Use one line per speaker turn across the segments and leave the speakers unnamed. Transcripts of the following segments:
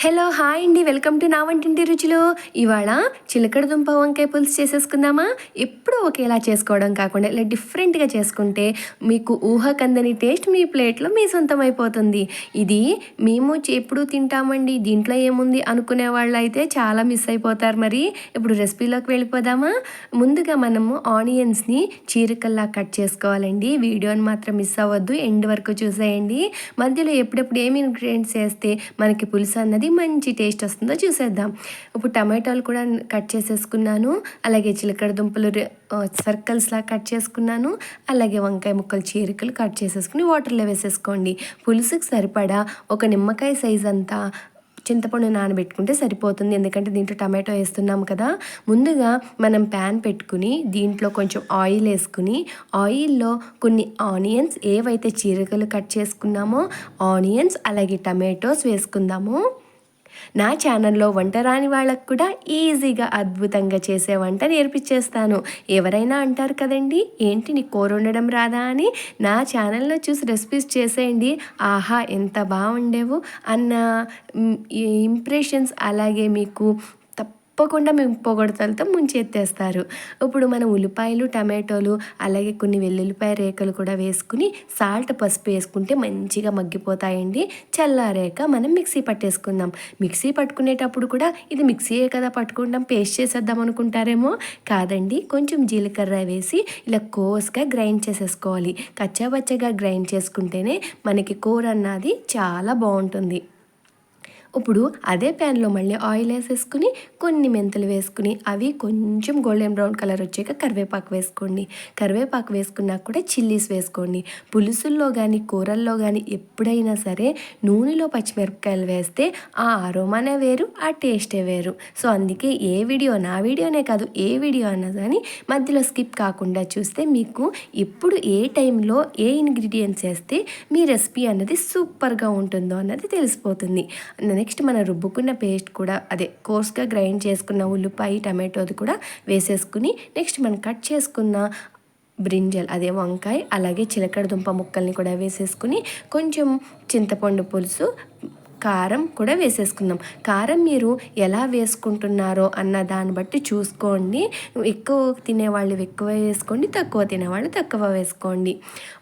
Hello hi అండి, welcome to నా వంటింటి రుచులు. ఇవాళ చిలకడ దుంప వంకాయ పులుసు చేసేసుకుందామా. ఎప్పుడూ ఒకేలా చేసుకోవడం కాకుండా ఇలా డిఫరెంట్గా చేసుకుంటే మీకు ఊహకందని టేస్ట్ మీ ప్లేట్లో మీ సొంతం అయిపోతుంది. ఇది మేము ఎప్పుడు తింటామండి, దీంట్లో ఏముంది అనుకునే వాళ్ళు అయితే చాలా మిస్ అయిపోతారు. మరి ఇప్పుడు రెసిపీలోకి వెళ్ళిపోదామా. ముందుగా మనము ఆనియన్స్ని చీరికల్లా కట్ చేసుకోవాలండి. వీడియోని మాత్రం మిస్ అవ్వద్దు, ఎండ్ వరకు చూసేయండి. మధ్యలో ఎప్పుడెప్పుడు ఏమి ఇంగ్రీడియంట్స్ వేస్తే మనకి పులుసు అన్నది మంచి టేస్ట్ వస్తుందో చూసేద్దాం. ఇప్పుడు టమాటాలు కూడా కట్ చేసేసుకున్నాను, అలాగే చిలకడ దుంపలు సర్కిల్స్లా కట్ చేసుకున్నాను, అలాగే వంకాయ ముక్కలు చీరికలు కట్ చేసేసుకుని వాటర్లో వేసేసుకోండి. పులుసుకి సరిపడా ఒక నిమ్మకాయ సైజ్ అంతా చింతపండు నానబెట్టుకుంటే సరిపోతుంది, ఎందుకంటే దీంట్లో టమాటో వేస్తున్నాం కదా. ముందుగా మనం ప్యాన్ పెట్టుకుని దీంట్లో కొంచెం ఆయిల్ వేసుకుని ఆయిల్లో కొన్ని ఆనియన్స్ ఏవైతే చీరికలు కట్ చేసుకున్నామో ఆనియన్స్ అలాగే టమాటోస్ వేసుకుందాము. నా ఛానల్లో వంట రాని వాళ్ళకు కూడా ఈజీగా అద్భుతంగా చేసే వంట నేర్పించేస్తాను. ఎవరైనా అంటారు కదండి, ఏంటి నీకు కూర వండడం రాదా అని. నా ఛానల్లో చూసి రెసిపీస్ చేసేయండి, ఆహా ఎంత బాగుండేవు అన్న ఇంప్రెషన్స్ అలాగే మీకు తప్పకుండా మేము పొగడతలతో ముంచెత్తేస్తారు. ఇప్పుడు మనం ఉల్లిపాయలు టమాటోలు అలాగే కొన్ని వెల్లుల్లిపాయ రేఖలు కూడా వేసుకుని సాల్ట్ పసుపు వేసుకుంటే మంచిగా మగ్గిపోతాయండి. చల్లారాక మనం మిక్సీ పట్టేసుకుందాం. మిక్సీ పట్టుకునేటప్పుడు కూడా ఇది మిక్సీయే కదా పట్టుకుంటాం, పేస్ట్ చేసేద్దాం అనుకుంటారేమో. కాదండి, కొంచెం జీలకర్ర వేసి ఇలా కోస్గా గ్రైండ్ చేసేసుకోవాలి. కచ్చాపచ్చగా గ్రైండ్ చేసుకుంటేనే మనకి కూర అన్నది చాలా బాగుంటుంది. ఇప్పుడు అదే ప్యాన్లో మళ్ళీ ఆయిల్ వేసేసుకుని కొన్ని మెంతులు వేసుకుని అవి కొంచెం గోల్డెన్ బ్రౌన్ కలర్ వచ్చాక కరివేపాకు వేసుకోండి. కరివేపాకు వేసుకున్నాక కూడా చిల్లీస్ వేసుకోండి. పులుసుల్లో కానీ కూరల్లో కానీ ఎప్పుడైనా సరే నూనెలో పచ్చిమిరపకాయలు వేస్తే ఆ అరోమానే వేరు, ఆ టేస్టే వేరు. సో అందుకే నా వీడియోనే కాదు ఏ వీడియో అన్నా కానీ మధ్యలో స్కిప్ కాకుండా చూస్తే మీకు ఎప్పుడు ఏ టైంలో ఏ ఇంగ్రీడియంట్స్ వేస్తే మీ రెసిపీ అన్నది సూపర్గా ఉంటుందో అన్నది తెలిసిపోతుంది. నెక్స్ట్ మనం రుబ్బుకున్న పేస్ట్ కూడా అదే కోర్స్గా గ్రైండ్ చేసుకున్న ఉల్లిపాయ టమాటోది కూడా వేసేసుకుని నెక్స్ట్ మనం కట్ చేసుకున్న బ్రింజల్ అదే వంకాయ అలాగే చిలకడ దుంప ముక్కల్ని కూడా వేసేసుకుని కొంచెం చింతపండు పులుసు కారం కూడా వేసేసుకుందాం. కారం మీరు ఎలా వేసుకుంటున్నారో అన్న దాన్ని బట్టి చూసుకోండి. ఎక్కువ తినేవాళ్ళు ఎక్కువ వేసుకోండి, తక్కువ తినేవాళ్ళు తక్కువ వేసుకోండి.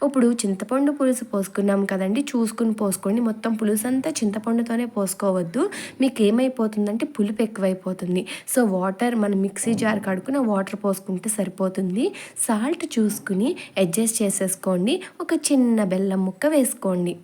ఇప్పుడు చింతపండు పులుసు పోసుకున్నాం కదండి, చూసుకుని పోసుకోండి. మొత్తం పులుసు అంతా చింతపండుతోనే పోసుకోవద్దు, మీకు ఏమైపోతుందంటే పులుపు ఎక్కువైపోతుంది. సో వాటర్ మనం మిక్సీ జార్ కడుక్కున్న వాటర్ పోసుకుంటే సరిపోతుంది. సాల్ట్ చూసుకుని అడ్జస్ట్ చేసేసుకోండి. ఒక చిన్న బెల్లం ముక్క వేసుకోండి.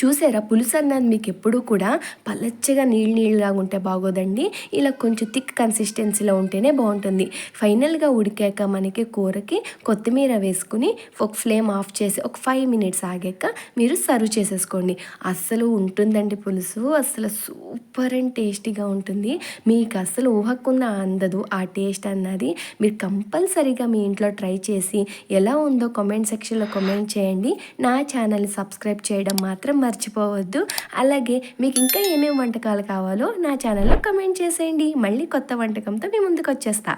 చూసారా, పులుసు అన్నది మీకు ఎప్పుడూ కూడా పలచ్చగా నీళ్ళలాగా ఉంటే బాగోదండి, ఇలా కొంచెం థిక్ కన్సిస్టెన్సీలో ఉంటేనే బాగుంటుంది. ఫైనల్గా ఉడికాక మనకి కూరకి కొత్తిమీర వేసుకుని ఒక ఫ్లేమ్ ఆఫ్ చేసి ఒక 5 మినిట్స్ ఆగాక మీరు సర్వ్ చేసేసుకోండి. అస్సలు ఉంటుందండి పులుసు, అస్సలు సూపర్ అండ్ టేస్టీగా ఉంటుంది. మీకు అస్సలు ఊహకుండా అందదు ఆ టేస్ట్ అన్నది. మీరు కంపల్సరీగా మీ ఇంట్లో ట్రై చేసి ఎలా ఉందో కామెంట్ సెక్షన్లో కామెంట్ చేయండి. నా ఛానల్ని సబ్స్క్రైబ్ చేయడం మాత్రం మర్చిపోవద్దు. అలాగే మీకు ఇంకా ఏమేమి వంటకాలు కావాలో నా ఛానల్లో కమెంట్ చేసేయండి. మళ్ళీ కొత్త వంటకంతో మీ ముందుకు వచ్చేస్తా.